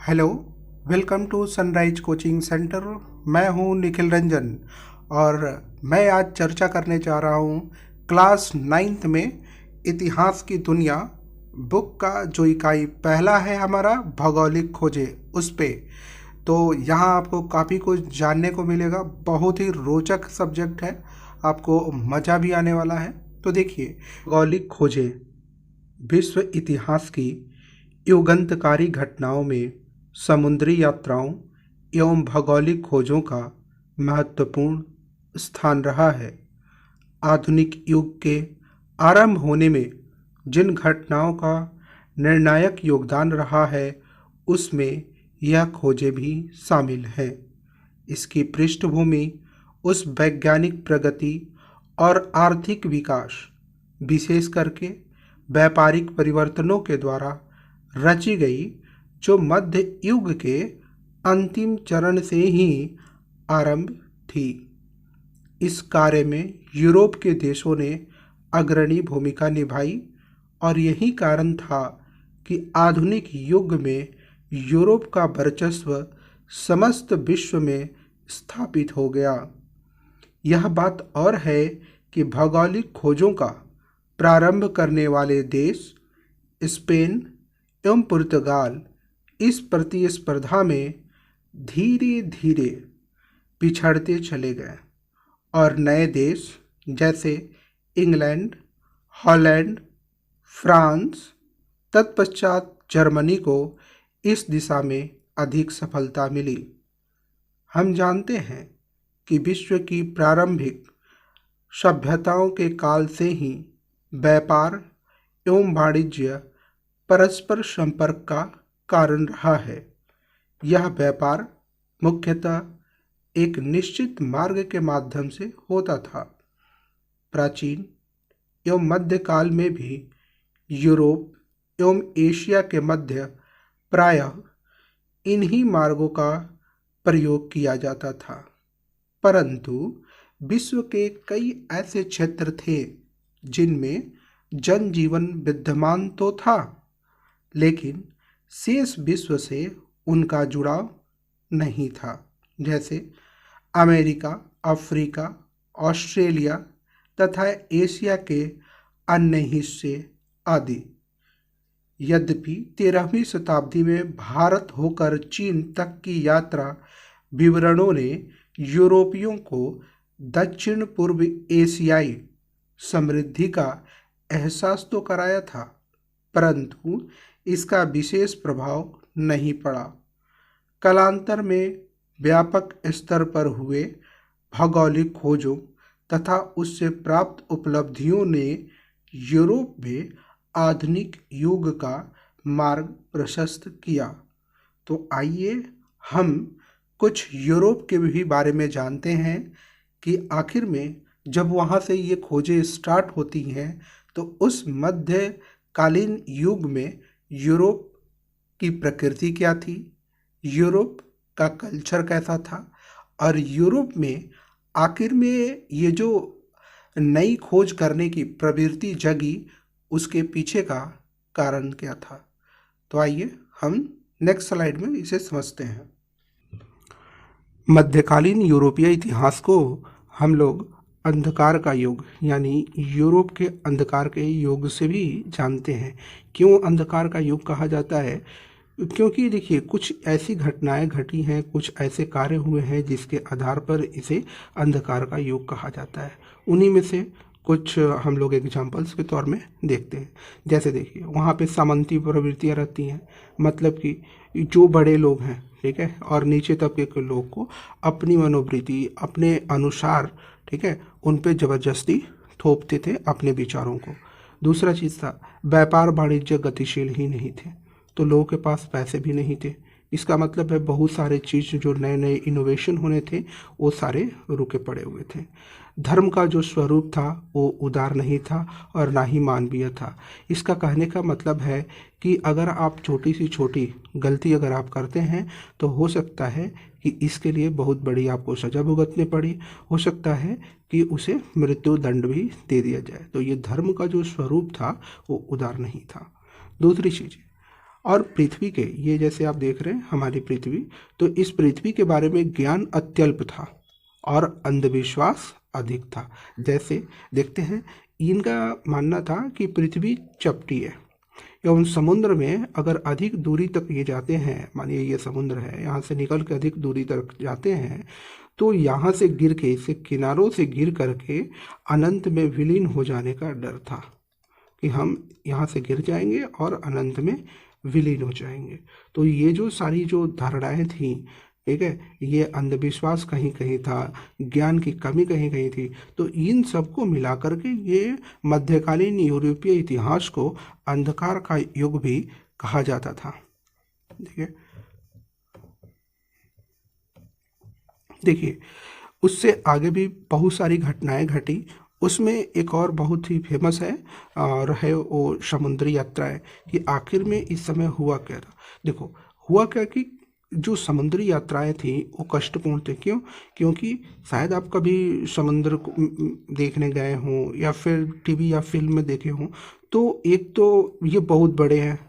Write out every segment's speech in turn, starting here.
Hello, welcome to Sunrise Coaching Centre. मैं हूं निखिल रंजन और मैं आज चर्चा करने जा रहा हूं क्लास 9th में इतिहास की दुनिया बुक का जो इकाई पहला है हमारा भौगोलिक खोजें उस पे। तो यहाँ आपको काफ़ी कुछ जानने को मिलेगा, बहुत ही रोचक सब्जेक्ट है, आपको मज़ा भी आने वाला है। तो देखिए, भौगोलिक खोजें विश्व इतिहास की युगांतकारी घटनाओं में समुद्री यात्राओं एवं भौगोलिक खोजों का महत्वपूर्ण स्थान रहा है। आधुनिक युग के आरंभ होने में जिन घटनाओं का निर्णायक योगदान रहा है उसमें यह खोजें भी शामिल हैं। इसकी पृष्ठभूमि उस वैज्ञानिक प्रगति और आर्थिक विकास, विशेष करके व्यापारिक परिवर्तनों के द्वारा रची गई, जो मध्य युग के अंतिम चरण से ही आरंभ थी। इस कार्य में यूरोप के देशों ने अग्रणी भूमिका निभाई और यही कारण था कि आधुनिक युग में यूरोप का वर्चस्व समस्त विश्व में स्थापित हो गया। यह बात और है कि भौगोलिक खोजों का प्रारंभ करने वाले देश स्पेन एवं पुर्तगाल इस प्रतिस्पर्धा में धीरे धीरे पिछड़ते चले गए और नए देश जैसे इंग्लैंड, हॉलैंड, फ्रांस, तत्पश्चात जर्मनी को इस दिशा में अधिक सफलता मिली। हम जानते हैं कि विश्व की प्रारंभिक सभ्यताओं के काल से ही व्यापार एवं वाणिज्य परस्पर संपर्क का कारण रहा है। यह व्यापार मुख्यतः एक निश्चित मार्ग के माध्यम से होता था। प्राचीन एवं मध्यकाल में भी यूरोप एवं एशिया के मध्य प्रायः इन्हीं मार्गों का प्रयोग किया जाता था, परंतु विश्व के कई ऐसे क्षेत्र थे जिनमें जनजीवन विद्यमान तो था, लेकिन शेष विश्व से उनका जुड़ाव नहीं था, जैसे अमेरिका, अफ्रीका, ऑस्ट्रेलिया तथा एशिया के अन्य हिस्से आदि। यद्यपि 13वीं शताब्दी में भारत होकर चीन तक की यात्रा विवरणों ने यूरोपियों को दक्षिण पूर्व एशियाई समृद्धि का एहसास तो कराया था, परंतु इसका विशेष प्रभाव नहीं पड़ा। कालांतर में व्यापक स्तर पर हुए भौगोलिक खोजों तथा उससे प्राप्त उपलब्धियों ने यूरोप में आधुनिक युग का मार्ग प्रशस्त किया। तो आइए हम कुछ यूरोप के भी बारे में जानते हैं कि आखिर में जब वहाँ से ये खोजें स्टार्ट होती हैं तो उस मध्यकालीन युग में यूरोप की प्रकृति क्या थी, यूरोप का कल्चर कैसा था और यूरोप में आखिर में ये जो नई खोज करने की प्रवृत्ति जगी उसके पीछे का कारण क्या था। तो आइए हम नेक्स्ट स्लाइड में इसे समझते हैं। मध्यकालीन यूरोपीय इतिहास को हम लोग अंधकार का युग यानी यूरोप के अंधकार के युग से भी जानते हैं। क्यों अंधकार का युग कहा जाता है? क्योंकि देखिए, कुछ ऐसी घटनाएं घटी हैं, कुछ ऐसे कार्य हुए हैं जिसके आधार पर इसे अंधकार का युग कहा जाता है। उन्हीं में से कुछ हम लोग एग्जाम्पल्स के तौर में देखते हैं। जैसे देखिए, वहाँ पे सामंती प्रवृत्तियाँ रहती हैं, मतलब कि जो बड़े लोग हैं, ठीक है, और नीचे तबके के लोग को अपनी मनोवृत्ति अपने अनुसार, ठीक है, उन पे ज़बरदस्ती थोपते थे अपने विचारों को। दूसरा चीज़ था, व्यापार वाणिज्य गतिशील ही नहीं थे, तो लोगों के पास पैसे भी नहीं थे। इसका मतलब है बहुत सारे चीज़ जो नए नए इनोवेशन होने थे वो सारे रुके पड़े हुए थे। धर्म का जो स्वरूप था वो उदार नहीं था और ना ही मानवीय था। इसका कहने का मतलब है कि अगर आप छोटी सी छोटी गलती अगर आप करते हैं तो हो सकता है कि इसके लिए बहुत बड़ी आपको सज़ा भुगतनी पड़ी, हो सकता है कि उसे मृत्यु दंड भी दे दिया जाए। तो ये धर्म का जो स्वरूप था वो उदार नहीं था। दूसरी चीज़, और पृथ्वी के, ये जैसे आप देख रहे हैं हमारी पृथ्वी, तो इस पृथ्वी के बारे में ज्ञान अत्यल्प था और अंधविश्वास अधिक था। जैसे देखते हैं, इनका मानना था कि पृथ्वी चपटी है एवं समुद्र में अगर अधिक दूरी तक ये जाते हैं, मानिए ये समुद्र है, यहाँ से निकल के अधिक दूरी तक जाते हैं तो यहाँ से गिर के, इसे किनारों से गिर करके अनंत में विलीन हो जाने का डर था कि हम यहाँ से गिर जाएंगे और अनंत में विलीन हो जाएंगे। तो ये जो सारी जो धारणाएं थी, ठीक है, ये अंधविश्वास कहीं कहीं था, ज्ञान की कमी कहीं कहीं थी। तो इन सबको मिला करके ये मध्यकालीन यूरोपीय इतिहास को अंधकार का युग भी कहा जाता था। देखिए देखिए उससे आगे भी बहुत सारी घटनाएं घटी। उसमें एक और बहुत ही फेमस है और है वो समुद्री यात्राएं, कि आखिर में इस समय हुआ क्या था। देखो हुआ क्या कि जो समुद्री यात्राएं थी वो कष्टपूर्ण थे। क्यों? क्योंकि शायद आप कभी समुद्र को देखने गए हों या फिर टीवी या फिल्म में देखे हों, तो एक तो ये बहुत बड़े हैं,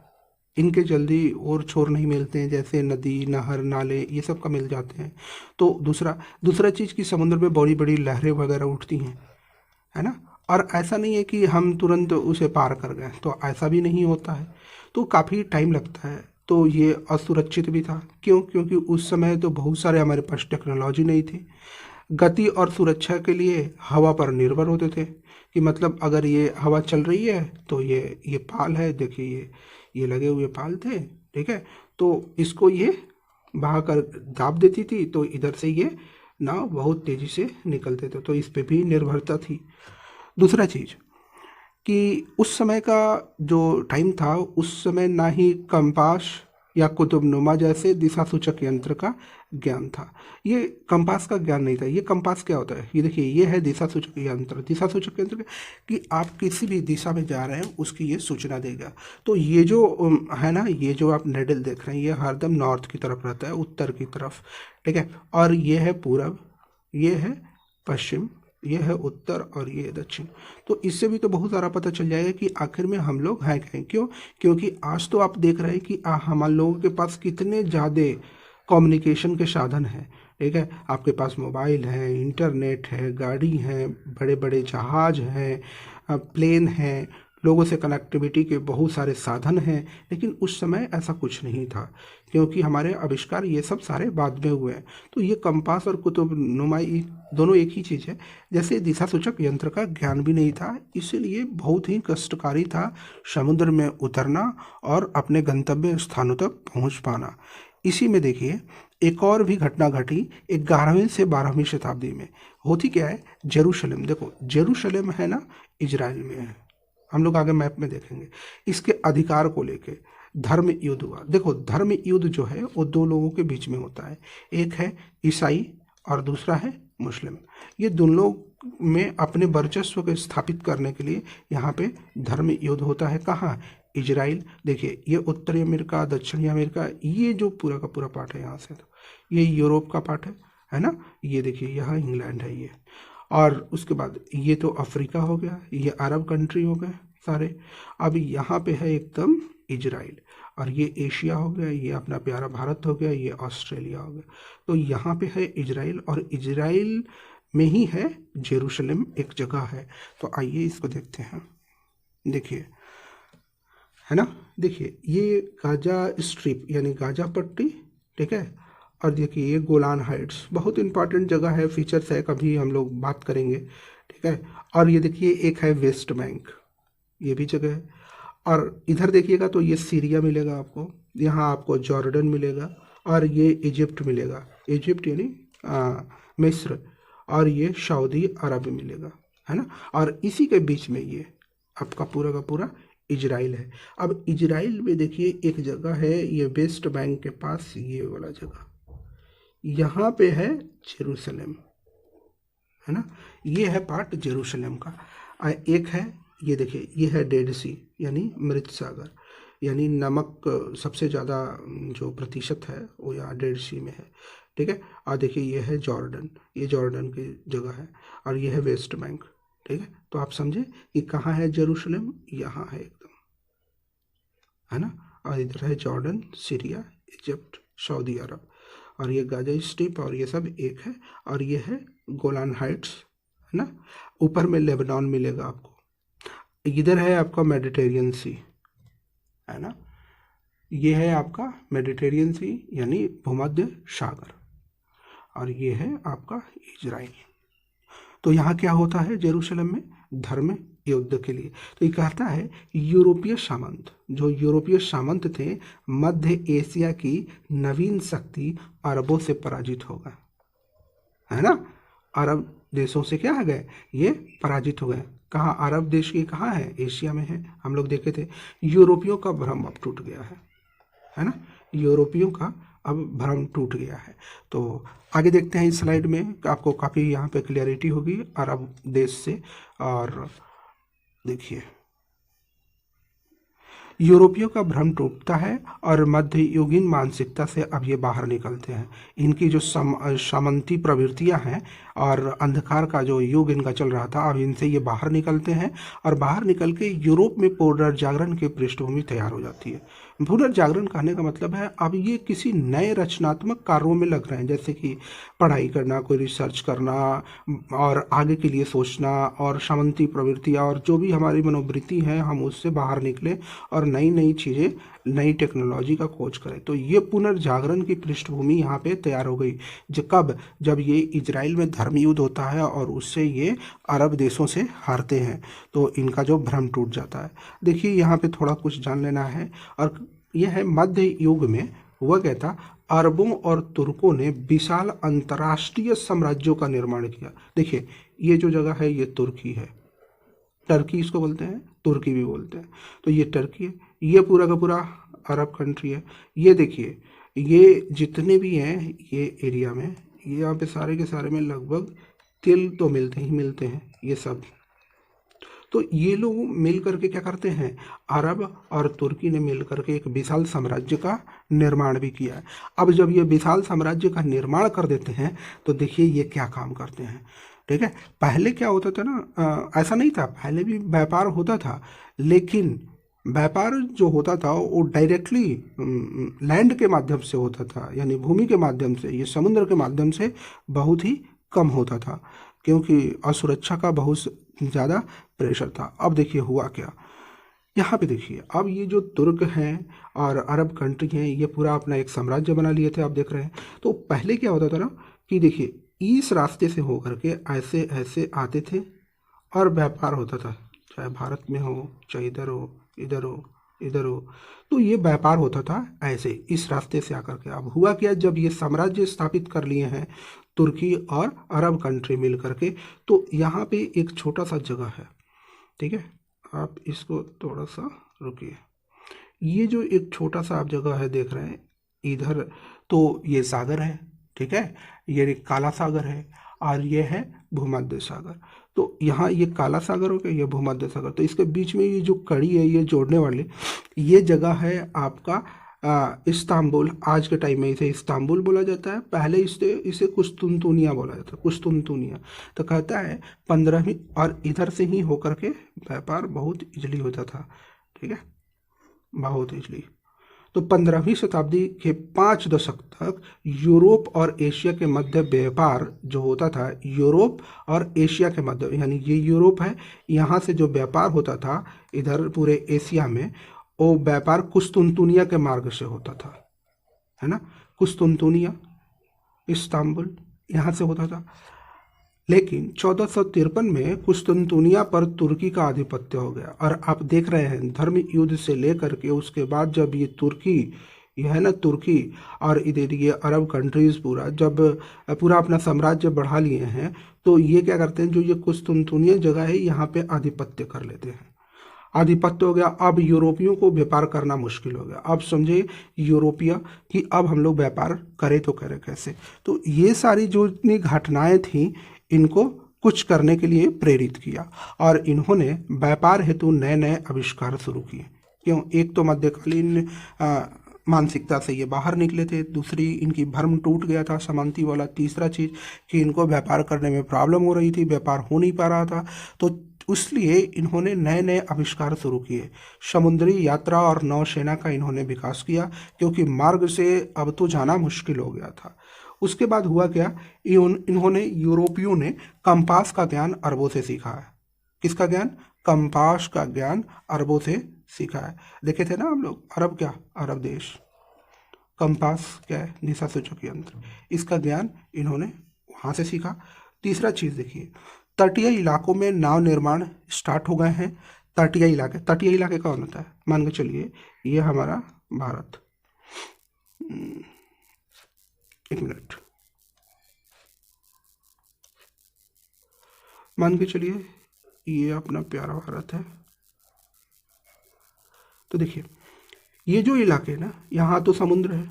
इनके जल्दी और छोर नहीं मिलते हैं, जैसे नदी, नहर, नाले ये सब का मिल जाते हैं। तो दूसरा चीज़ कि समुद्र में बड़ी बड़ी लहरें वगैरह उठती हैं, है ना। और ऐसा नहीं है कि हम तुरंत उसे पार कर गए, तो ऐसा भी नहीं होता है, तो काफ़ी टाइम लगता है। तो ये असुरक्षित भी था। क्यों? क्योंकि उस समय तो बहुत सारे हमारे पास टेक्नोलॉजी नहीं थी। गति और सुरक्षा के लिए हवा पर निर्भर होते थे, कि मतलब अगर ये हवा चल रही है तो ये पाल है, देखिए ये लगे हुए पाल थे, ठीक है, तो इसको ये बहा कर दाब देती थी, तो इधर से ये नाव बहुत तेज़ी से निकलते थे, तो इस पे भी निर्भरता थी। दूसरा चीज़ कि उस समय का जो टाइम था, उस समय ना ही कंपास या कुतुबनुमा जैसे दिशा सूचक यंत्र का ज्ञान था। ये कंपास का ज्ञान नहीं था। ये कंपास क्या होता है? ये देखिए, ये है दिशा सूचक यंत्र। दिशा सूचक यंत्र कि आप किसी भी दिशा में जा रहे हैं उसकी ये सूचना देगा। तो ये जो है ना, ये जो आप नेडल देख रहे हैं, ये हरदम नॉर्थ की तरफ रहता है, उत्तर की तरफ, ठीक है। और ये है पूरब, ये है पश्चिम, ये है उत्तर और ये है दक्षिण। तो इससे भी तो बहुत सारा पता चल जाएगा कि आखिर में हम लोग हैं कहीं। क्यों? क्योंकि आज तो आप देख रहे हैं कि हम लोगों के पास कितने ज़्यादा कम्युनिकेशन के साधन हैं, ठीक है। आपके पास मोबाइल है, इंटरनेट है, गाड़ी है, बड़े बड़े जहाज हैं, प्लेन हैं, लोगों से कनेक्टिविटी के बहुत सारे साधन हैं। लेकिन उस समय ऐसा कुछ नहीं था, क्योंकि हमारे आविष्कार ये सब सारे बाद में हुए हैं। तो ये कंपास और कुतुबनुमाई दोनों एक ही चीज़ है। जैसे दिशा सूचक यंत्र का ज्ञान भी नहीं था, इसीलिए बहुत ही कष्टकारी था समुद्र में उतरना और अपने गंतव्य स्थानों तक पहुंच पाना। इसी में देखिए एक और भी घटना घटी 11वीं से 12वीं शताब्दी में। होती क्या है? जेरूशलेम। देखो जेरूशलेम है ना, इजराइल में है। हम लोग आगे मैप में देखेंगे। इसके अधिकार को लेके धर्म युद्ध हुआ। देखो धर्म युद्ध जो है वो दो लोगों के बीच में होता है, एक है ईसाई और दूसरा है मुस्लिम। ये दोनों में अपने वर्चस्व को स्थापित करने के लिए यहाँ पे धर्म युद्ध होता है। कहाँ? इजराइल। देखिए ये उत्तरी अमेरिका, दक्षिणी अमेरिका, ये जो पूरा का पूरा पार्ट है यहाँ से, तो ये यूरोप का पार्ट है ना। ये देखिए यहाँ इंग्लैंड है ये, और उसके बाद ये तो अफ्रीका हो गया, ये अरब कंट्री हो गए सारे। अब यहाँ पे है एकदम इजराइल, और ये एशिया हो गया, ये अपना प्यारा भारत हो गया, ये ऑस्ट्रेलिया हो गया। तो यहाँ पे है इजराइल, और इजराइल में ही है जेरूशलेम, एक जगह है। तो आइए इसको देखते हैं। देखिए है ना, देखिए ये गाजा स्ट्रिप यानी गाजा पट्टी, ठीक है। और देखिए ये गोलान हाइट्स, बहुत इंपॉर्टेंट जगह है, फीचर्स है, कभी हम लोग बात करेंगे, ठीक है। और ये देखिए एक है वेस्ट बैंक, ये भी जगह है। और इधर देखिएगा तो ये सीरिया मिलेगा आपको, यहाँ आपको जॉर्डन मिलेगा, और ये इजिप्ट मिलेगा, इजिप्ट यानी मिस्र, और ये सऊदी अरब मिलेगा, है ना। और इसी के बीच में ये आपका पूरा का पूरा इजराइल है। अब इजराइल में देखिए एक जगह है, ये वेस्ट बैंक के पास ये वाला जगह, यहाँ पे है जेरूशलेम, है ना। ये है पार्ट जेरूशलेम का। एक है ये देखिए, ये है डेड सी यानी मृत सागर, यानी नमक सबसे ज़्यादा जो प्रतिशत है वो यहाँ डेड सी में है, ठीक है। और देखिए ये है जॉर्डन, ये जॉर्डन की जगह है, और ये है वेस्ट बैंक, ठीक है। तो आप समझे कि कहाँ है जेरूशलेम, यहाँ है एकदम, है ना। और इधर है जॉर्डन, सीरिया, इजिप्ट, सऊदी अरब, और ये गाजा स्ट्रिप और ये सब एक है। और ये है गोलान हाइट्स, है ना। ऊपर में लेबनान मिलेगा आपको। इधर है आपका मेडिटेरियन सी, है ना। ये है आपका मेडिटेरियन सी यानी भूमध्य सागर, और ये है आपका इजराइल। तो यहाँ क्या होता है जेरूशलेम में? धर्म युद्ध के लिए। तो ये कहता है यूरोपीय सामंत, जो यूरोपीय सामंत थे, मध्य एशिया की नवीन शक्ति अरबों से पराजित हो गए, है ना। अरब देशों से क्या हो गए? ये पराजित हो गए। कहाँ? अरब देश की कहाँ है? एशिया में है। हम लोग देखे थे। यूरोपियों का भ्रम अब टूट गया है ना। यूरोपियों का अब भ्रम टूट गया है। तो आगे देखते हैं इस स्लाइड में, आपको काफ़ी यहाँ पे क्लियरिटी होगी अरब देश से। और देखिए, यूरोपियों का भ्रम टूटता है और मध्ययुगीन मानसिकता से अब ये बाहर निकलते हैं। इनकी जो सामंती प्रवृत्तियां हैं और अंधकार का जो युग इनका चल रहा था, अब इनसे ये बाहर निकलते हैं और बाहर निकल के यूरोप में पुनर्जागरण की पृष्ठभूमि तैयार हो जाती है। पुनर्जागरण कहने का मतलब है अब ये किसी नए रचनात्मक कार्यों में लग रहे हैं, जैसे कि पढ़ाई करना, कोई रिसर्च करना और आगे के लिए सोचना, और सामंती प्रवृत्तियाँ और जो भी हमारी मनोवृत्ति है हम उससे बाहर निकले और नई नई चीज़ें, नई टेक्नोलॉजी का खोज करें। तो ये पुनर्जागरण की पृष्ठभूमि यहाँ पे तैयार हो गई। जब ये इजराइल में धर्म युद्ध होता है और उससे ये अरब देशों से हारते हैं, तो इनका जो भ्रम टूट जाता है। देखिए यहाँ पे थोड़ा कुछ जान लेना है। और यह है मध्य युग में हुआ क्या था? अरबों और तुर्कों ने विशाल अंतर्राष्ट्रीय साम्राज्यों का निर्माण किया। देखिए ये जो जगह है ये तुर्की है, टर्की इसको बोलते हैं, तुर्की भी बोलते हैं। तो ये टर्की है, ये पूरा का पूरा अरब कंट्री है। ये देखिए ये जितने भी हैं ये एरिया में, ये यहाँ पे सारे के सारे में लगभग तिल तो मिलते ही मिलते हैं ये सब। तो ये लोग मिल करके क्या करते हैं? अरब और तुर्की ने मिल करके एक विशाल साम्राज्य का निर्माण भी किया है। अब जब ये विशाल साम्राज्य का निर्माण कर देते हैं तो देखिए ये क्या काम करते हैं। ठीक है, पहले क्या होता था ना, ऐसा नहीं था, पहले भी व्यापार होता था, लेकिन व्यापार जो होता था वो डायरेक्टली लैंड के माध्यम से होता था, यानी भूमि के माध्यम से, ये समुद्र के माध्यम से बहुत ही कम होता था, क्योंकि असुरक्षा का बहुत ज़्यादा प्रेशर था। अब देखिए हुआ क्या, यहाँ पे देखिए, अब ये जो तुर्क हैं और अरब कंट्री हैं, ये पूरा अपना एक साम्राज्य बना लिए थे, आप देख रहे हैं। तो पहले क्या होता था ना कि देखिए इस रास्ते से होकर के ऐसे ऐसे आते थे और व्यापार होता था, चाहे भारत में हो, चाहे इधर हो, इधर हो, इधर हो। तो ये व्यापार होता था ऐसे इस रास्ते से आकर के। अब हुआ क्या, जब ये साम्राज्य स्थापित कर लिए हैं तुर्की और अरब कंट्री मिल करके, तो यहाँ पे एक छोटा सा जगह है, ठीक है, आप इसको थोड़ा सा रुकिए। ये जो एक छोटा सा आप जगह है देख रहे हैं इधर, तो ये सागर है, ठीक है, ये काला सागर है और ये है भूमध्य सागर। तो यहाँ ये काला सागर हो गया, ये भूमध्य सागर। तो इसके बीच में ये जो कड़ी है, ये जोड़ने वाली, ये जगह है आपका इस्तांबुल। आज के टाइम में इसे इस्तांबुल बोला जाता है, पहले इसे कुस्तुनतुनिया बोला जाता है, कुस्तुनतुनिया। तो कहता है 15वीं, और इधर से ही होकर के व्यापार बहुत इजली होता था, ठीक है, बहुत इजली। तो 15वीं शताब्दी के 5 दशक तक यूरोप और एशिया के मध्य व्यापार जो होता था, यूरोप और एशिया के मध्य, यानी ये यूरोप है, यहाँ से जो व्यापार होता था इधर पूरे एशिया में, वो व्यापार कुस्तुनतुनिया के मार्ग से होता था, है ना, कुस्तुनतुनिया, इस्तांबुल, यहाँ से होता था। लेकिन 1453 में कुस्तुनतुनिया पर तुर्की का आधिपत्य हो गया। और आप देख रहे हैं धर्म युद्ध से लेकर के उसके बाद जब ये तुर्की, ये है ना तुर्की और इधर ये अरब कंट्रीज पूरा जब पूरा अपना साम्राज्य बढ़ा लिए हैं, तो ये क्या करते हैं, जो ये कुस्तुनतुनिया जगह है यहाँ पे आधिपत्य कर लेते हैं। आधिपत्य हो गया, अब यूरोपियों को व्यापार करना मुश्किल हो गया। अब समझे यूरोपिया कि अब हम लोग व्यापार करें तो करें कैसे। तो ये सारी जो इतनी घटनाएं थी, इनको कुछ करने के लिए प्रेरित किया और इन्होंने व्यापार हेतु नए नए आविष्कार शुरू किए। क्यों? एक तो मध्यकालीन मानसिकता से ये बाहर निकले थे, दूसरी इनकी भ्रम टूट गया था समानती वाला, तीसरा चीज़ कि इनको व्यापार करने में प्रॉब्लम हो रही थी, व्यापार हो नहीं पा रहा था। तो इसलिए इन्होंने नए नए आविष्कार शुरू किए। समुद्री यात्रा और नौसेना का इन्होंने विकास किया, क्योंकि मार्ग से अब तो जाना मुश्किल हो गया था। उसके बाद हुआ क्या, इन्होंने यूरोपियों ने कंपास का ज्ञान अरबों से सीखा है। किसका ज्ञान? कंपास का ज्ञान अरबों से सीखा है। देखे थे ना हम लोग, अरब क्या, अरब देश। कंपास क्या है? दिशा सूचक यंत्र। इसका ज्ञान इन्होंने वहाँ से सीखा। तीसरा चीज़ देखिए, तटीय इलाकों में नाव निर्माण स्टार्ट हो गए हैं। तटीय इलाके कौन होता है? मान के चलिए ये हमारा भारत, एक मिनट, मान के चलिए ये अपना प्यारा भारत है। तो देखिए ये जो इलाके है ना, यहाँ तो समुद्र है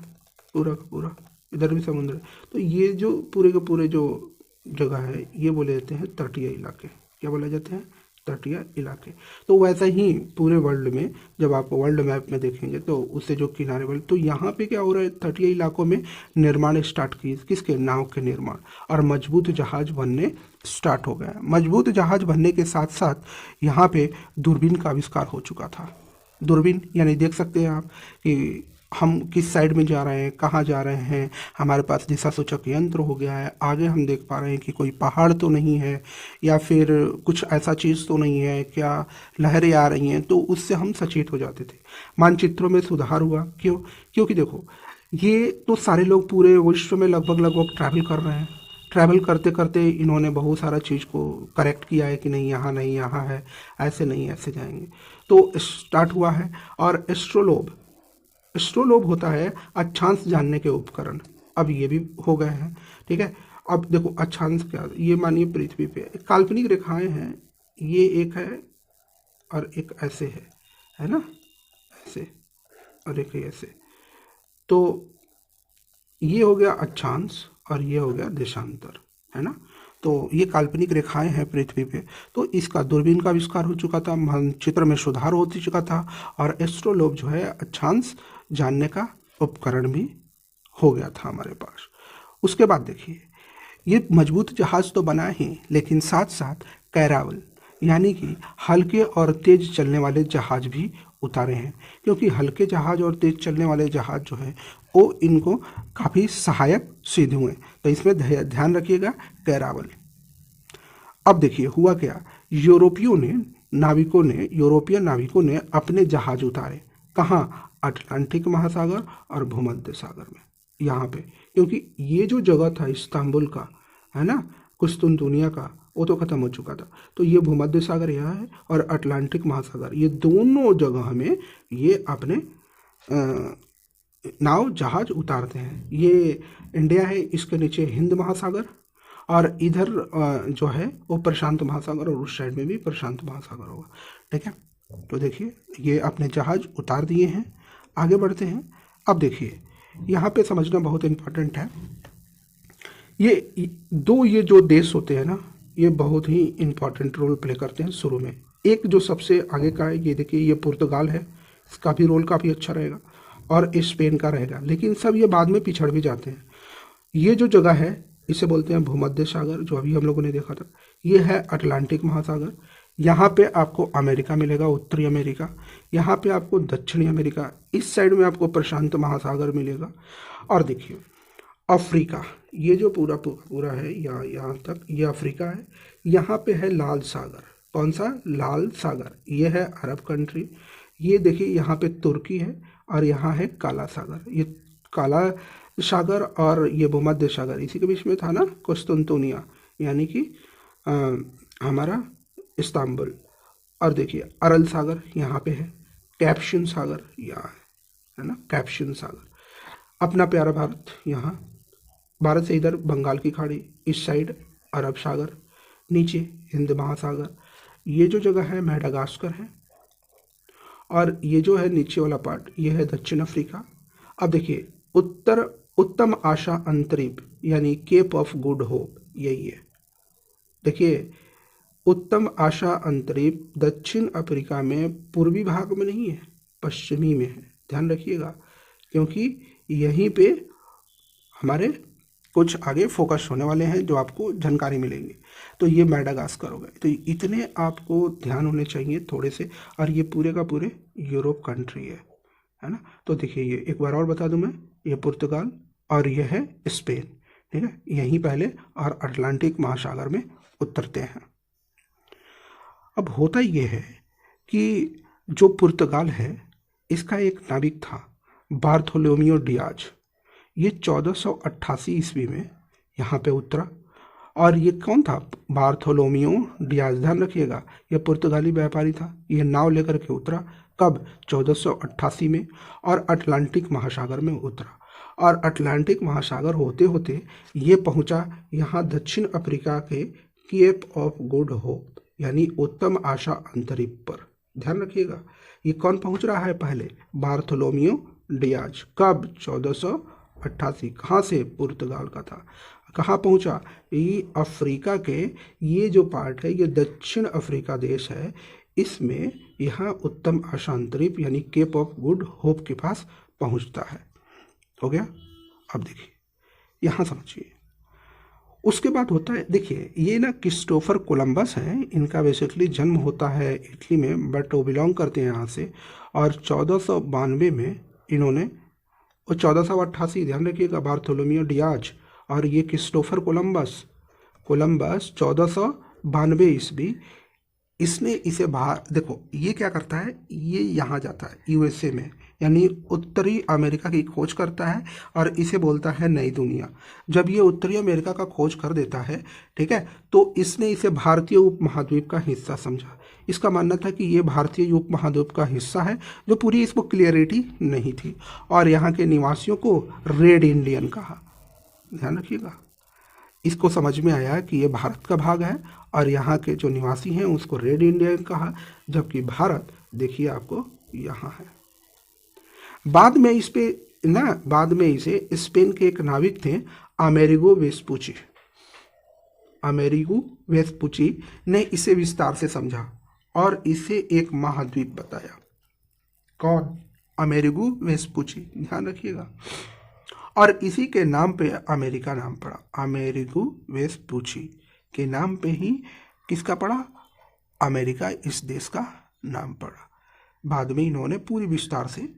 पूरा का पूरा, इधर भी समुद्र है। तो ये जो पूरे के पूरे जो जगह है ये बोले जाते हैं तटीय इलाके। क्या बोले जाते हैं? तटीय इलाके। तो वैसा ही पूरे वर्ल्ड में जब आप वर्ल्ड मैप में देखेंगे तो उससे जो किनारे वाले, तो यहाँ पे क्या हो रहा है, तटीय इलाकों में निर्माण स्टार्ट किए। किसके? नाव के निर्माण, और मजबूत जहाज बनने स्टार्ट हो गया। मजबूत जहाज बनने के साथ साथ यहाँ पे दूरबीन का आविष्कार हो चुका था। दूरबीन यानी देख सकते हैं आप कि हम किस साइड में जा रहे हैं, कहाँ जा रहे हैं। हमारे पास दिशा सूचक यंत्र हो गया है, आगे हम देख पा रहे हैं कि कोई पहाड़ तो नहीं है, या फिर कुछ ऐसा चीज़ तो नहीं है, क्या लहरें आ रही हैं, तो उससे हम सचेत हो जाते थे। मानचित्रों में सुधार हुआ। क्यों? क्योंकि देखो ये तो सारे लोग पूरे विश्व में लगभग ट्रैवल कर रहे हैं। ट्रैवल करते करते इन्होंने बहुत सारा चीज़ को करेक्ट किया है कि नहीं यहाँ नहीं, यहाँ है, ऐसे नहीं, ऐसे जाएंगे। तो स्टार्ट हुआ है। और एस्ट्रोलोब होता है अक्षांश जानने के उपकरण। अब ये भी हो गए हैं, ठीक है। अब देखो अक्षांश क्या, ये मानिए पृथ्वी पे काल्पनिक रेखाएं हैं, ये एक है और एक ऐसे है ना, ऐसे, और एक ऐसे। तो ये हो गया अक्षांश और ये हो गया देशांतर, है ना। तो ये काल्पनिक रेखाएं हैं पृथ्वी पे। तो इसका दूरबीन का आविष्कार हो चुका था, मानचित्र में सुधार हो चुका था, और एस्ट्रोलोब जो है अक्षांश जानने का उपकरण भी हो गया था हमारे पास। उसके बाद देखिए ये मजबूत जहाज तो बना ही, लेकिन साथ साथ कैरावल यानी कि हल्के और तेज चलने वाले जहाज भी उतारे हैं, क्योंकि हल्के जहाज और तेज चलने वाले जहाज जो है वो इनको काफ़ी सहायक सिद्ध हुए। तो इसमें ध्यान रखिएगा, कैरावल। अब देखिए हुआ क्या, यूरोपियन नाविकों ने अपने जहाज उतारे। कहाँ? अटलांटिक महासागर और भूमध्य सागर में, यहाँ पे। क्योंकि ये जो जगह था इस्तांबुल का, है ना, कुस्तुनतुनिया का, वो तो खत्म हो चुका था। तो ये भूमध्य सागर यहाँ है और अटलांटिक महासागर, ये दोनों जगह में ये अपने नाव जहाज उतारते हैं। ये इंडिया है, इसके नीचे हिंद महासागर, और इधर जो है वो प्रशांत महासागर, और उस साइड में भी प्रशांत महासागर होगा, ठीक है। तो देखिए ये अपने जहाज उतार दिए हैं। आगे बढ़ते हैं। अब देखिए यहाँ पे समझना बहुत इम्पोर्टेंट है, ये जो देश होते हैं ना, ये बहुत ही इम्पोर्टेंट रोल प्ले करते हैं शुरू में। एक जो सबसे आगे का है, ये देखिए, ये पुर्तगाल है, इसका भी रोल काफ़ी अच्छा रहेगा, और स्पेन का रहेगा, लेकिन सब ये बाद में पिछड़ भी जाते हैं। ये जो जगह है इसे बोलते हैं भूमध्य सागर, जो अभी हम लोगों ने देखा था। ये है अटलांटिक महासागर। यहाँ पे आपको अमेरिका मिलेगा, उत्तरी अमेरिका। यहाँ पे आपको दक्षिणी अमेरिका, इस साइड में आपको प्रशांत महासागर मिलेगा। और देखिए अफ्रीका, ये जो पूरा है यहाँ तक, ये अफ्रीका है। यहाँ पे है लाल सागर। कौन सा? लाल सागर। ये है अरब कंट्री। ये देखिए यहाँ पे तुर्की है, और यहाँ है काला सागर। ये काला सागर और ये भूमध्य सागर, इसी के बीच में था ना कुस्तुनतुनिया, यानी कि हमारा इस्तांबुल। और देखिए अरल सागर यहाँ पे है, कैप्शन सागर यहाँ है ना, कैप्शन सागर। अपना प्यारा भारत यहाँ, भारत से इधर बंगाल की खाड़ी, इस साइड अरब सागर, नीचे हिंद महासागर। ये जो जगह है मेडागास्कर है, और ये जो है नीचे वाला पार्ट, ये है दक्षिण अफ्रीका। अब देखिए उत्तम आशा अंतरिप यानी केप ऑफ गुड होप, यही है। देखिए उत्तम आशा अंतरिप दक्षिण अफ्रीका में पूर्वी भाग में नहीं है, पश्चिमी में है। ध्यान रखिएगा, क्योंकि यहीं पे हमारे कुछ आगे फोकस होने वाले हैं जो आपको जानकारी मिलेंगे। तो ये मेडागास्कर हो गए। तो इतने आपको ध्यान होने चाहिए थोड़े से, और ये पूरे का पूरे यूरोप कंट्री है ना। तो देखिए ये एक बार और बता दूं मैं, ये पुर्तगाल और ये है स्पेन, ठीक है, यहीं पहले और अटलांटिक महासागर में उतरते हैं। अब होता ये है कि जो पुर्तगाल है इसका एक नाविक था बार्थोलोमियो डियाज, ये 1488 ईस्वी में यहाँ पे उतरा। और ये कौन था? बार्थोलोमियो डियाज, ध्यान रखिएगा, ये पुर्तगाली व्यापारी था। ये नाव लेकर के उतरा, कब? 1488 में, और अटलांटिक महासागर में उतरा। और अटलांटिक महासागर होते होते ये पहुंचा यहाँ दक्षिण अफ्रीका के केप ऑफ गुड होप, यानी उत्तम आशा अंतरिक्ष पर। ध्यान रखिएगा, ये कौन पहुंच रहा है पहले? Bartolomeu Diaz. कब? 1488। कहाँ से? पुर्तगाल का था। कहाँ पहुंचा? ये अफ्रीका के, ये जो पार्ट है ये दक्षिण अफ्रीका देश है, इसमें यहाँ उत्तम आशा अंतरिक्ष यानी केप ऑफ गुड होप के पास पहुंचता है। हो गया? अब देखिए यहाँ समझिए, उसके बाद होता है, देखिए ये ना क्रिस्टोफर कोलंबस है, इनका बेसिकली जन्म होता है इटली में, बट वो बिलोंग करते हैं यहाँ से। और 1492 में इन्होंने, और 1488, ध्यान रखिएगा, बार्थोलोमियो डियाज, और ये क्रिस्टोफर कोलंबस 1492 ईस्वी, इसने इसे बाहर, देखो ये क्या करता है, ये यहाँ जाता है यूएसए में, यानी उत्तरी अमेरिका की खोज करता है, और इसे बोलता है नई दुनिया। जब ये उत्तरी अमेरिका का खोज कर देता है, ठीक है, तो इसने इसे भारतीय उपमहाद्वीप का हिस्सा समझा। इसका मानना था कि ये भारतीय उपमहाद्वीप का हिस्सा है, जो पूरी इसको क्लियरिटी नहीं थी, और यहाँ के निवासियों को रेड इंडियन कहा। ध्यान रखिएगा, इसको समझ में आया कि ये भारत का भाग है, और यहाँ के जो निवासी हैं उसको रेड इंडियन कहा, जबकि भारत देखिए आपको यहाँ है। बाद में इस पे ना, बाद में इसे स्पेन के एक नाविक थे अमेरिगो वेस्पुची, अमेरिगो वेस्पुची ने इसे विस्तार से समझा और इसे एक महाद्वीप बताया। कौन? अमेरिगो वेस्पुची, ध्यान रखिएगा। और इसी के नाम पे अमेरिका नाम पड़ा, अमेरिगो वेस्पुची के नाम पे ही किसका पड़ा? अमेरिका, इस देश का नाम पड़ा। बाद में इन्होंने पूरी विस्तार से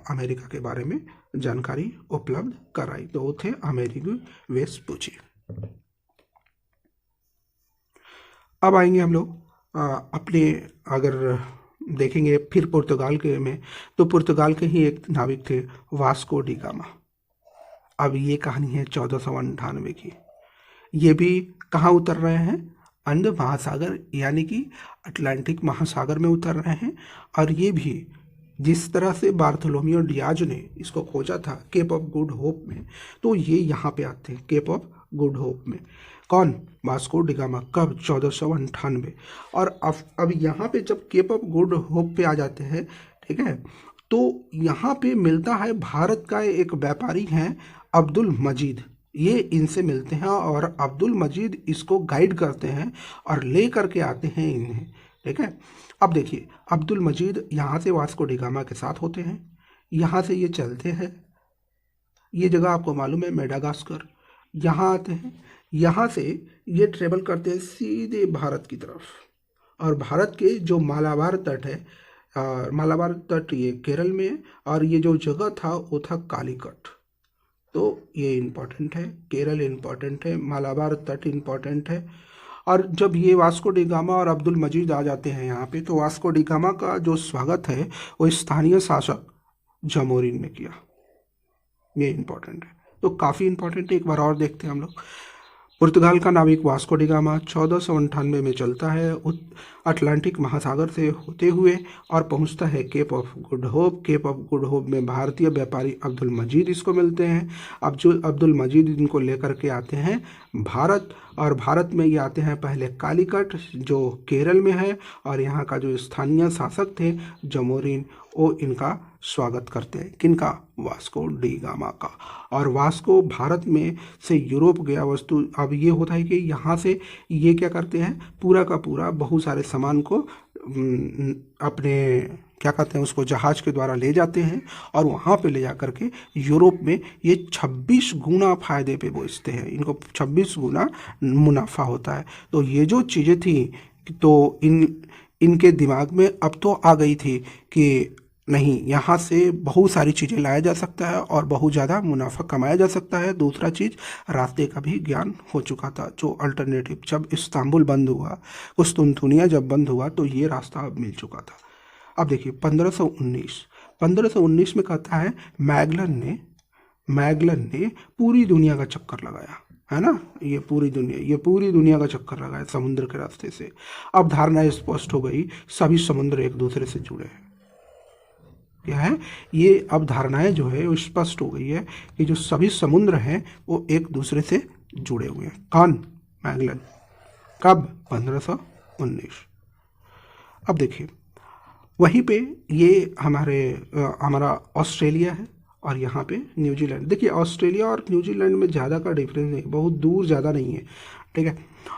अमेरिका के बारे में जानकारी उपलब्ध कराई, तो वो थे अमेरिगो वेस्पुची। अब आएंगे हम लोग अपने, अगर देखेंगे फिर पुर्तगाल के में, तो पुर्तगाल के ही एक नाविक थे वास्को डी गामा। अब ये कहानी है 1498 की। ये भी कहाँ उतर रहे हैं? अंध महासागर यानी कि अटलांटिक महासागर में उतर रहे हैं। और ये भी जिस तरह से बार्थोलोमियो डियाज ने इसको खोजा था केप ऑफ गुड होप में, तो ये यहाँ पे आते हैं केप ऑफ गुड होप में। कौन? Vasco D gamma. कब? 1498। और अब यहाँ पे जब केप ऑफ गुड होप पे आ जाते हैं, ठीक है, तो यहाँ पे मिलता है भारत का एक व्यापारी हैं अब्दुल मजीद। ये इनसे मिलते हैं और अब्दुल मजीद इसको गाइड करते हैं और ले करके आते हैं इन्हें, ठीक है। अब देखिए अब्दुल मजीद यहाँ से वास्को डी गामा के साथ होते हैं, यहाँ से ये चलते हैं, ये जगह आपको मालूम है मेडागास्कर, यहाँ आते हैं, यहाँ से ये ट्रेवल करते हैं सीधे भारत की तरफ। और भारत के जो मालाबार तट है, मालाबार तट ये केरल में है, और ये जो जगह था वो था कालीकट। तो ये इम्पॉर्टेंट है, केरल इम्पॉर्टेंट है, मालाबार तट इम्पॉर्टेंट है। और जब ये वास्को डी गामा और अब्दुल मजीद आ जाते हैं यहाँ पे, तो वास्को डी गामा का जो स्वागत है वो स्थानीय शासक जमोरिन ने किया। ये इम्पॉर्टेंट है, तो काफ़ी इम्पॉर्टेंट है। एक बार और देखते हैं हम लोग। पुर्तगाल का नाविक वास्को डी गामा 1498 में चलता है अटलांटिक महासागर से होते हुए और पहुंचता है Cape of Good Hope. Cape of Good Hope में भारतीय व्यापारी अब्दुल मजीद इसको मिलते हैं। अब जो अब्दुल मजीद इनको लेकर के आते हैं भारत, और भारत में ये आते हैं पहले कालीकट जो केरल में है, और यहाँ का जो स्थानीय शासक थे जमोरिन, वो इनका स्वागत करते हैं। किनका? वास्को डी गामा का। और वास्को भारत में से यूरोप गया वस्तु। अब ये होता है कि यहाँ से ये क्या करते हैं, पूरा का पूरा बहुत सारे सामान को अपने क्या कहते हैं उसको, जहाज के द्वारा ले जाते हैं और वहाँ पे ले जा कर के यूरोप में ये 26 गुना फ़ायदे पे बेचते हैं, इनको 26 गुना मुनाफा होता है। तो ये जो चीज़ें थी तो इनके दिमाग में अब तो आ गई थी कि नहीं, यहाँ से बहुत सारी चीज़ें लाया जा सकता है और बहुत ज़्यादा मुनाफा कमाया जा सकता है। दूसरा चीज़, रास्ते का भी ज्ञान हो चुका था, जो अल्टरनेटिव, जब इस्तांबुल बंद हुआ, कुस्तुनतुनिया जब बंद हुआ तो ये रास्ता अब मिल चुका था। अब देखिए 1519 में कहता है मैगलन ने पूरी दुनिया का चक्कर लगाया, है ना, ये पूरी दुनिया का चक्कर लगाया समुद्र के रास्ते से। अब धारणा स्पष्ट हो गई, सभी समुद्र एक दूसरे से जुड़े हैं। क्या है ये, अब धारणाएं जो है वो स्पष्ट हो गई है कि जो सभी समुद्र हैं वो एक दूसरे से जुड़े हुए हैं। कौन? मैगलन। कब? 1519। अब देखिए वहीं पे ये हमारा ऑस्ट्रेलिया है और यहाँ पे न्यूजीलैंड। देखिए ऑस्ट्रेलिया और न्यूजीलैंड में ज़्यादा का डिफरेंस नहीं, बहुत दूर ज़्यादा नहीं है, ठीक है।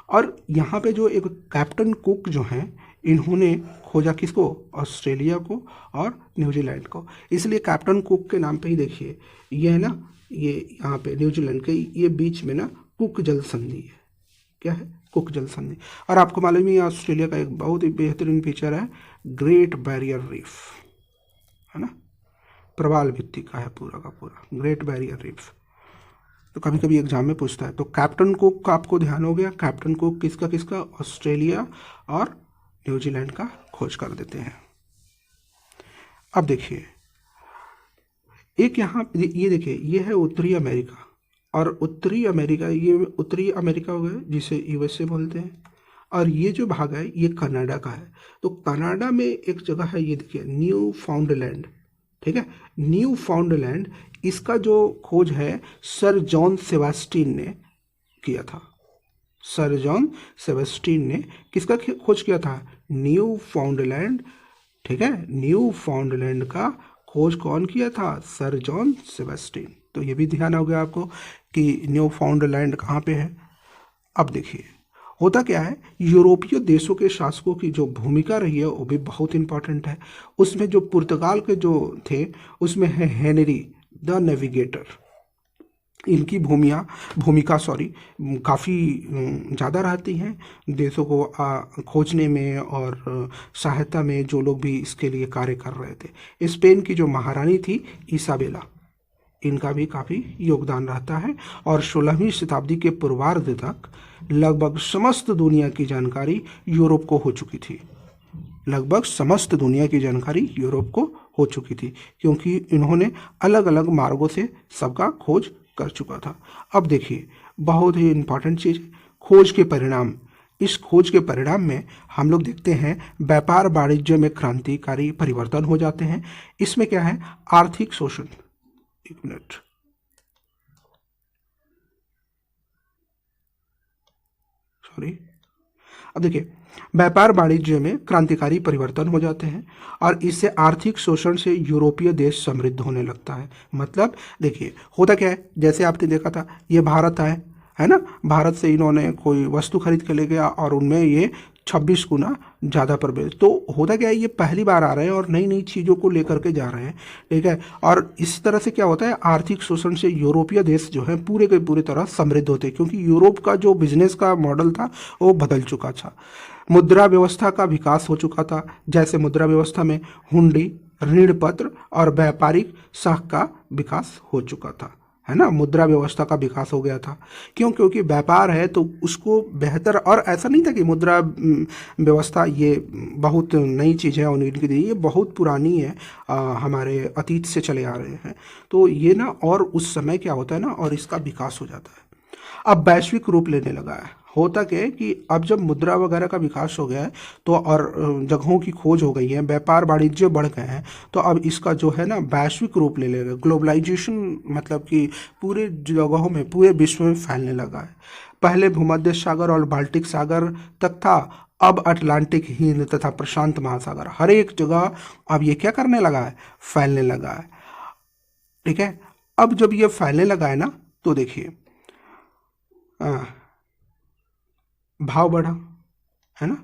और यहाँ पे जो एक कैप्टन कुक जो हैं, इन्होंने खोजा किसको? ऑस्ट्रेलिया को और न्यूजीलैंड को। इसलिए कैप्टन कुक के नाम पे ही देखिए ये है ना, ये यहाँ पे न्यूजीलैंड के ये बीच में ना कुक जल संधि है। क्या है? कुक जल संधि। और आपको मालूम है ऑस्ट्रेलिया का एक बहुत ही बेहतरीन फीचर है, ग्रेट बैरियर रीफ, है ना, प्रवाल भित्ति का है पूरा का पूरा, ग्रेट बैरियर रीफ। तो कभी कभी एग्जाम में पूछता है। तो कैप्टन कुक का आपको ध्यान हो गया, कैप्टन कुक किसका? ऑस्ट्रेलिया और न्यूजीलैंड का खोज कर देते हैं। अब देखिए एक यहाँ ये देखिए, ये है उत्तरी अमेरिका, और उत्तरी अमेरिका, ये उत्तरी अमेरिका हो गया जिसे यूएसए बोलते हैं, और ये जो भाग है ये कनाडा का है। तो कनाडा में एक जगह है, ये देखिए न्यू फाउंडलैंड, ठीक है, न्यू फाउंडलैंड। इसका जो खोज है सर जॉन सेबास्टिन ने किया था। सर जॉन सेबास्टिन ने किसका खोज किया था? न्यू फाउंडलैंड, ठीक है, न्यू फाउंडलैंड का खोज कौन किया था? Sir John Sebastian. तो ये भी ध्यान हो गया आपको कि न्यू फाउंडलैंड कहाँ पे है। अब देखिए होता क्या है, यूरोपीय देशों के शासकों की जो भूमिका रही है वो भी बहुत इंपॉर्टेंट है। उसमें जो पुर्तगाल के जो थे उसमें है हेनरी द नेविगेटर। इनकी भूमिका काफ़ी ज़्यादा रहती हैं देशों को खोजने में और सहायता में, जो लोग भी इसके लिए कार्य कर रहे थे। स्पेन की जो महारानी थी इसाबेला, इनका भी काफ़ी योगदान रहता है। और 16वीं शताब्दी के पूर्वार्ध तक लगभग समस्त दुनिया की जानकारी यूरोप को हो चुकी थी। लगभग समस्त दुनिया की जानकारी यूरोप को हो चुकी थी, क्योंकि इन्होंने अलग अलग मार्गों से सबका खोज कर चुका था। अब देखिए बहुत ही इम्पॉर्टेंट चीज़, खोज के परिणाम। इस खोज के परिणाम में हम लोग देखते हैं व्यापार वाणिज्य में क्रांतिकारी परिवर्तन हो जाते हैं। इसमें क्या है? आर्थिक शोषण। एक मिनट, सॉरी। अब देखिए व्यापार वाणिज्य में क्रांतिकारी परिवर्तन हो जाते हैं और इससे आर्थिक शोषण से यूरोपीय देश समृद्ध होने लगता है। मतलब देखिए होता क्या है, जैसे आपने देखा था ये भारत आए, है ना, भारत से इन्होंने कोई वस्तु खरीद के ले गया और उनमें ये 26 गुना ज़्यादा प्रवेश। तो होता क्या है, ये पहली बार आ रहे हैं और नई नई चीज़ों को लेकर के जा रहे हैं, ठीक है। और इस तरह से क्या होता है, आर्थिक शोषण से यूरोपीय देश जो है पूरे के पूरी तरह समृद्ध होते हैं, क्योंकि यूरोप का जो बिजनेस का मॉडल था वो बदल चुका था। मुद्रा व्यवस्था का विकास हो चुका था, जैसे मुद्रा व्यवस्था में हुंडी, ऋण पत्र और व्यापारिक साख का विकास हो चुका था, है ना। मुद्रा व्यवस्था का विकास हो गया था, क्योंकि व्यापार है तो उसको बेहतर, और ऐसा नहीं था कि मुद्रा व्यवस्था ये बहुत नई चीज़ है और इनकी ये बहुत पुरानी है, हमारे अतीत से चले आ रहे हैं। तो ये ना, और उस समय क्या होता है ना, और इसका विकास हो जाता है। अब वैश्विक रूप लेने लगा है। होता क्या है कि अब जब मुद्रा वगैरह का विकास हो गया है तो, और जगहों की खोज हो गई है, व्यापार वाणिज्य बढ़ गए हैं, तो अब इसका जो है ना वैश्विक रूप ले लेगा। ग्लोबलाइजेशन मतलब कि पूरे जगहों में, पूरे विश्व में फैलने लगा है। पहले भूमध्य सागर और बाल्टिक सागर तक था, अब अटलांटिक, हिंद तथा प्रशांत महासागर, हर एक जगह अब ये क्या करने लगा है? फैलने लगा है, ठीक है। अब जब ये फैलने लगा है ना, तो देखिए भाव बढ़ा, है ना,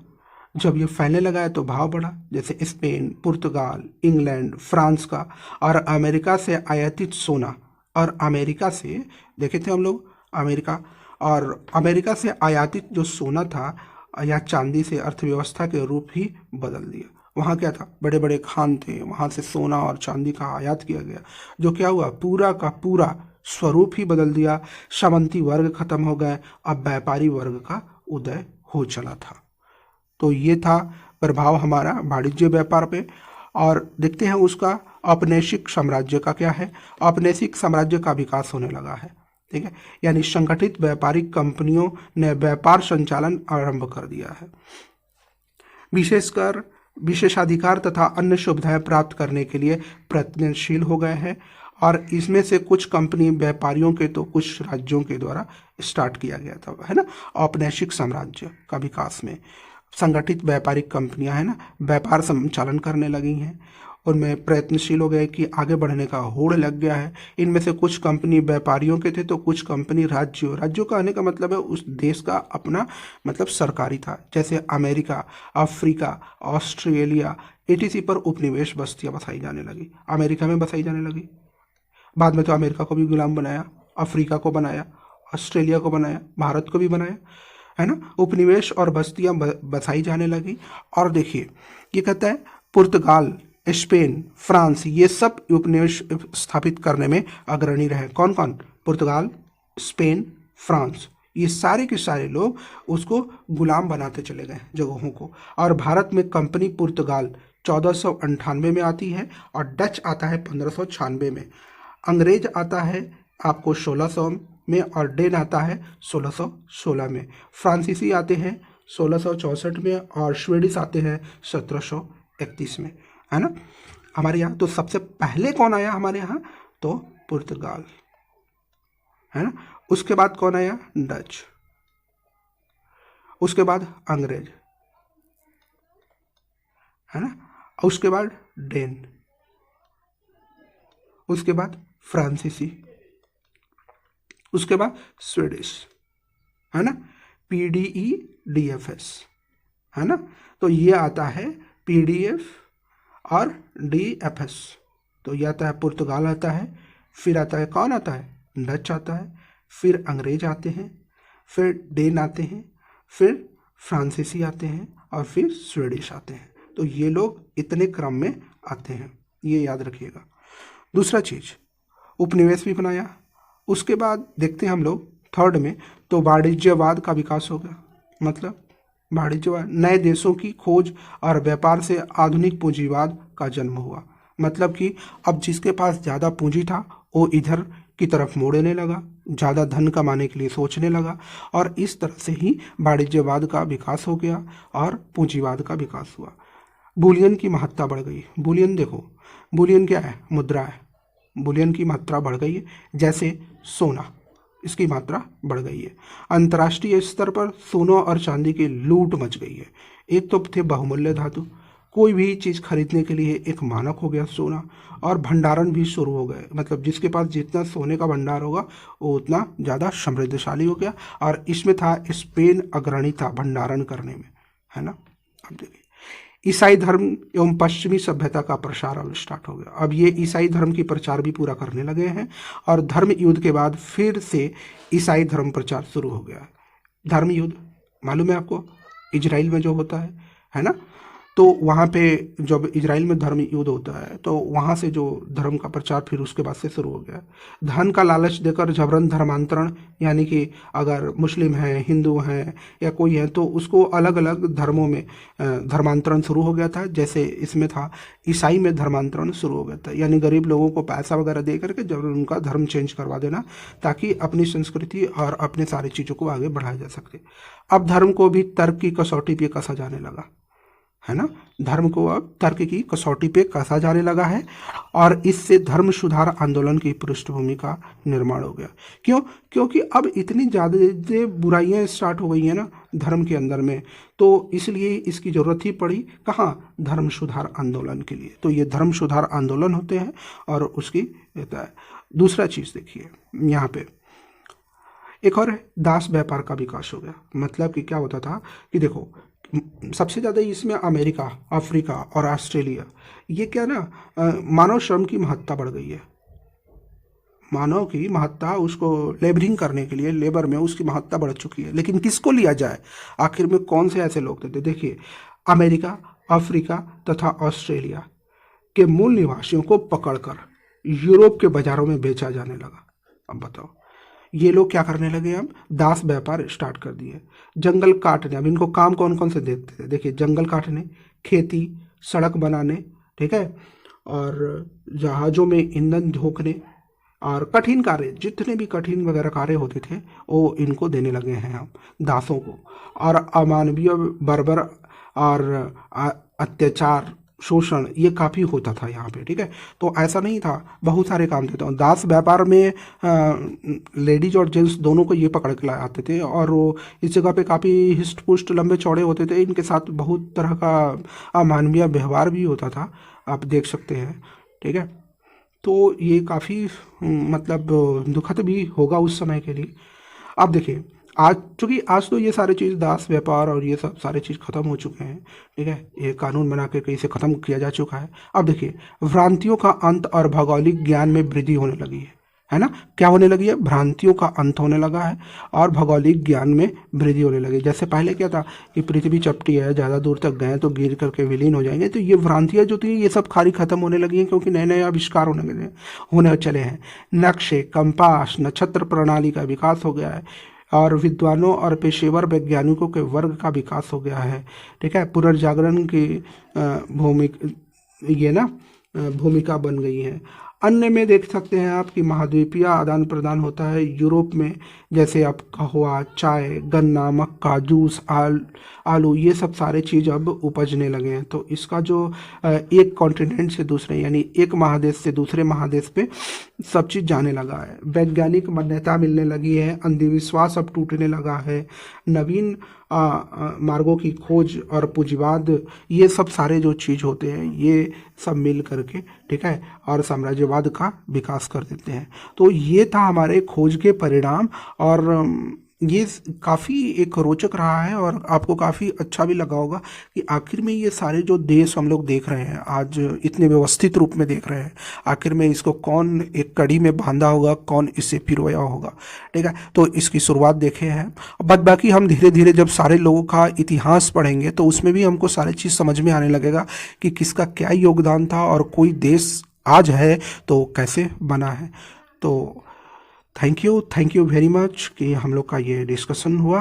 जब ये फैलने लगा है तो भाव बढ़ा, जैसे स्पेन, पुर्तगाल, इंग्लैंड, फ्रांस का और अमेरिका से आयातित सोना, और अमेरिका से देखे थे हम लोग, अमेरिका और अमेरिका से आयातित जो सोना था या चांदी से अर्थव्यवस्था के रूप ही बदल दिया। वहाँ क्या था, बड़े बड़े खान थे, वहाँ से सोना और चांदी का आयात किया गया, जो क्या हुआ, पूरा का पूरा स्वरूप ही बदल दिया। सामंती वर्ग खत्म हो गए, अब व्यापारी वर्ग का उदय हो चला था। तो ये था प्रभाव हमारा वाणिज्य व्यापार पे। और देखते हैं उसका औपनिवेशिक साम्राज्य का क्या है। औपनिवेशिक साम्राज्य का विकास होने लगा है, ठीक है, यानी संगठित व्यापारिक कंपनियों ने व्यापार संचालन आरंभ कर दिया है। विशेषकर विशेषाधिकार तथा अन्य सुविधाएं प्राप्त करने के लिए प्रयत्नशील हो गए हैं, और इसमें से कुछ कंपनी व्यापारियों के तो कुछ राज्यों के द्वारा स्टार्ट किया गया था, है ना। औपनिवेशिक साम्राज्य का विकास में संगठित व्यापारिक कंपनियां, है ना, व्यापार संचालन करने लगी हैं, उनमें प्रयत्नशील हो गए कि आगे बढ़ने का होड़ लग गया है। इनमें से कुछ कंपनी व्यापारियों के थे तो कुछ कंपनी राज्यों का आने का मतलब है उस देश का अपना मतलब सरकारी था, जैसे अमेरिका, अफ्रीका, ऑस्ट्रेलिया etc पर उपनिवेश बस्तियां बसाई जाने लगी। अमेरिका में बसाई जाने लगी, बाद में तो अमेरिका को भी गुलाम बनाया, अफ्रीका को बनाया, ऑस्ट्रेलिया को बनाया, भारत को भी बनाया, है ना। उपनिवेश और बस्तियां बसाई जाने लगी। और देखिए ये कहता है पुर्तगाल, स्पेन, फ्रांस, ये सब उपनिवेश स्थापित करने में अग्रणी रहे। कौन कौन, पुर्तगाल, स्पेन, फ्रांस, ये सारे के सारे लोग उसको गुलाम बनाते चले गए जगहों को। और भारत में कंपनी पुर्तगाल 1498 में आती है और डच आता है 1596 में, अंग्रेज आता है आपको 1600 में और डेन आता है 1616 में, फ्रांसीसी आते हैं 1664 में और स्वीडिश आते हैं 1731 में, है ना। हमारे यहाँ तो सबसे पहले कौन आया हमारे यहाँ, तो पुर्तगाल, है ना। उसके बाद कौन आया, डच, उसके बाद अंग्रेज, है ना, उसके बाद डेन, उसके बाद फ्रांसीसी, उसके बाद स्वीडिश, है ना, PDEDFS, है ना। तो ये आता है PDF और DFS। तो ये आता है पुर्तगाल आता है, फिर आता है कौन आता है, डच आता है, फिर अंग्रेज आते हैं, फिर डेन आते हैं, फिर फ्रांसीसी आते हैं और फिर स्वीडिश आते हैं। तो ये लोग इतने क्रम में आते हैं, ये याद रखिएगा। दूसरा चीज उपनिवेश भी बनाया। उसके बाद देखते हैं हम लोग थर्ड में, तो वाणिज्यवाद का विकास हो गया। मतलब वाणिज्यवाद, नए देशों की खोज और व्यापार से आधुनिक पूंजीवाद का जन्म हुआ। मतलब कि अब जिसके पास ज़्यादा पूंजी था वो इधर की तरफ मोड़ने लगा, ज़्यादा धन कमाने के लिए सोचने लगा, और इस तरह से ही वाणिज्यवाद का विकास हो गया और पूंजीवाद का विकास हुआ। बुलियन की महत्ता बढ़ गई। बुलियन देखो, बुलियन क्या है, मुद्रा है। बुलियन की मात्रा बढ़ गई है, जैसे सोना, इसकी मात्रा बढ़ गई है। अंतर्राष्ट्रीय स्तर पर सोना और चांदी की लूट मच गई है। एक तो थे बहुमूल्य धातु, कोई भी चीज़ खरीदने के लिए एक मानक हो गया सोना, और भंडारण भी शुरू हो गए। मतलब जिसके पास जितना सोने का भंडार होगा वो उतना ज़्यादा समृद्धशाली हो गया। और इसमें था स्पेन अग्रणी था भंडारण करने में, है ना। अब देखिए ईसाई धर्म एवं पश्चिमी सभ्यता का प्रसार अब स्टार्ट हो गया। अब ये ईसाई धर्म की प्रचार भी पूरा करने लगे हैं, और धर्म युद्ध के बाद फिर से ईसाई धर्म प्रचार शुरू हो गया। धर्म युद्ध मालूम है आपको, इजराइल में जो होता है ना। तो वहाँ पे जब इजराइल में धर्म युद्ध होता है तो वहाँ से जो धर्म का प्रचार फिर उसके बाद से शुरू हो गया। धन का लालच देकर जबरन धर्मांतरण, यानी कि अगर मुस्लिम हैं, हिंदू हैं या कोई है तो उसको अलग अलग धर्मों में धर्मांतरण शुरू हो गया था। जैसे इसमें था ईसाई में धर्मांतरण शुरू हो गया था, यानी गरीब लोगों को पैसा वगैरह दे करके जबरन उनका धर्म चेंज करवा देना, ताकि अपनी संस्कृति और अपने सारी चीज़ों को आगे बढ़ाया जा सके। अब धर्म को भी तर्क की कसौटी पे कसा जाने लगा, है ना। धर्म को अब तर्क की कसौटी पे कसा जाने लगा है, और इससे धर्म सुधार आंदोलन की पृष्ठभूमि का निर्माण हो गया। क्यों? क्योंकि अब इतनी ज़्यादा बुराइयां स्टार्ट हो गई हैं ना धर्म के अंदर में, तो इसलिए इसकी ज़रूरत ही पड़ी कहाँ, धर्म सुधार आंदोलन के लिए। तो ये धर्म सुधार आंदोलन होते हैं और उसकी रहता है। दूसरा चीज़ देखिए यहाँ पे एक और दास व्यापार का विकास हो गया। मतलब कि क्या होता था कि देखो सबसे ज़्यादा इसमें अमेरिका, अफ्रीका और ऑस्ट्रेलिया, ये क्या ना, मानव श्रम की महत्ता बढ़ गई है। मानव की महत्ता, उसको लेबरिंग करने के लिए, लेबर में उसकी महत्ता बढ़ चुकी है। लेकिन किसको लिया जाए, आखिर में कौन से ऐसे लोग थे? देखिए, अमेरिका, अफ्रीका तथा ऑस्ट्रेलिया के मूल निवासियों को पकड़कर यूरोप के बाजारों में बेचा जाने लगा। अब बताओ, ये लोग क्या करने लगे? अब दास व्यापार स्टार्ट कर दिए। जंगल काटने, अब इनको काम कौन कौन से देते थे? देखिए, जंगल काटने, खेती, सड़क बनाने, ठीक है, और जहाज़ों में ईंधन झोंकने, और कठिन कार्य, जितने भी कठिन वगैरह कार्य होते थे वो इनको देने लगे हैं हम, दासों को। और अमानवीय, बर्बर और अत्याचार, शोषण, ये काफ़ी होता था यहाँ पे, ठीक है। तो ऐसा नहीं था, बहुत सारे काम थे। तो दास व्यापार में लेडीज और जेंट्स दोनों को ये पकड़ के लाए आते थे, और वो इस जगह पे काफ़ी हिस्ट पुस्ट, लंबे चौड़े होते थे। इनके साथ बहुत तरह का अमानवीय व्यवहार भी होता था, आप देख सकते हैं, ठीक है। तो ये काफ़ी मतलब दुखद भी होगा उस समय के लिए। अब देखिए, आज, चूँकि आज तो ये सारी चीज़, दास व्यापार और ये सब सारे चीज़ ख़त्म हो चुके हैं, ठीक है। ये कानून बना के कहीं से ख़त्म किया जा चुका है। अब देखिए, भ्रांतियों का अंत और भौगोलिक ज्ञान में वृद्धि होने लगी है ना? क्या होने लगी है? भ्रांतियों का अंत होने लगा है और भौगोलिक ज्ञान में वृद्धि होने लगी। जैसे पहले क्या था कि पृथ्वी चपटी है, ज़्यादा दूर तक गए तो गिर करके विलीन हो जाएंगे। तो ये भ्रांतियाँ जो थी, ये सब खारी खत्म होने लगी हैं, क्योंकि नए नए आविष्कार होने चले हैं। नक्शे, कंपास, नक्षत्र प्रणाली का विकास हो गया है, और विद्वानों और पेशेवर वैज्ञानिकों के वर्ग का विकास हो गया है, ठीक है। पुनर्जागरण की भूमिका, ये ना भूमिका बन गई है। अन्य में देख सकते हैं आप कि महाद्वीपीय आदान प्रदान होता है यूरोप में, जैसे आप कहवा, चाय, गन्ना, मक्का, जूस, आलू, ये सब सारे चीज़ अब उपजने लगे हैं। तो इसका जो एक कॉन्टिनेंट से दूसरे, यानी एक महादेश से दूसरे महादेश पे सब चीज़ जाने लगा है। वैज्ञानिक मान्यता मिलने लगी है, अंधविश्वास अब टूटने लगा है, नवीन मार्गों की खोज और पूंजीवाद, ये सब सारे जो चीज़ होते हैं, ये सब मिल करके, ठीक है, और साम्राज्यवाद का विकास कर देते हैं। तो ये था हमारे खोज के परिणाम, और ये काफ़ी एक रोचक रहा है, और आपको काफ़ी अच्छा भी लगा होगा कि आखिर में ये सारे जो देश हम लोग देख रहे हैं आज, इतने व्यवस्थित रूप में देख रहे हैं, आखिर में इसको कौन एक कड़ी में बांधा होगा, कौन इससे पिरोया होगा, ठीक है। तो इसकी शुरुआत देखे हैं। बाद बाकी हम धीरे धीरे जब सारे लोगों का इतिहास पढ़ेंगे तो उसमें भी हमको सारी चीज़ समझ में आने लगेगा कि किसका क्या योगदान था, और कोई देश आज है तो कैसे बना है। तो थैंक यू वेरी मच कि हम लोग का ये डिस्कशन हुआ।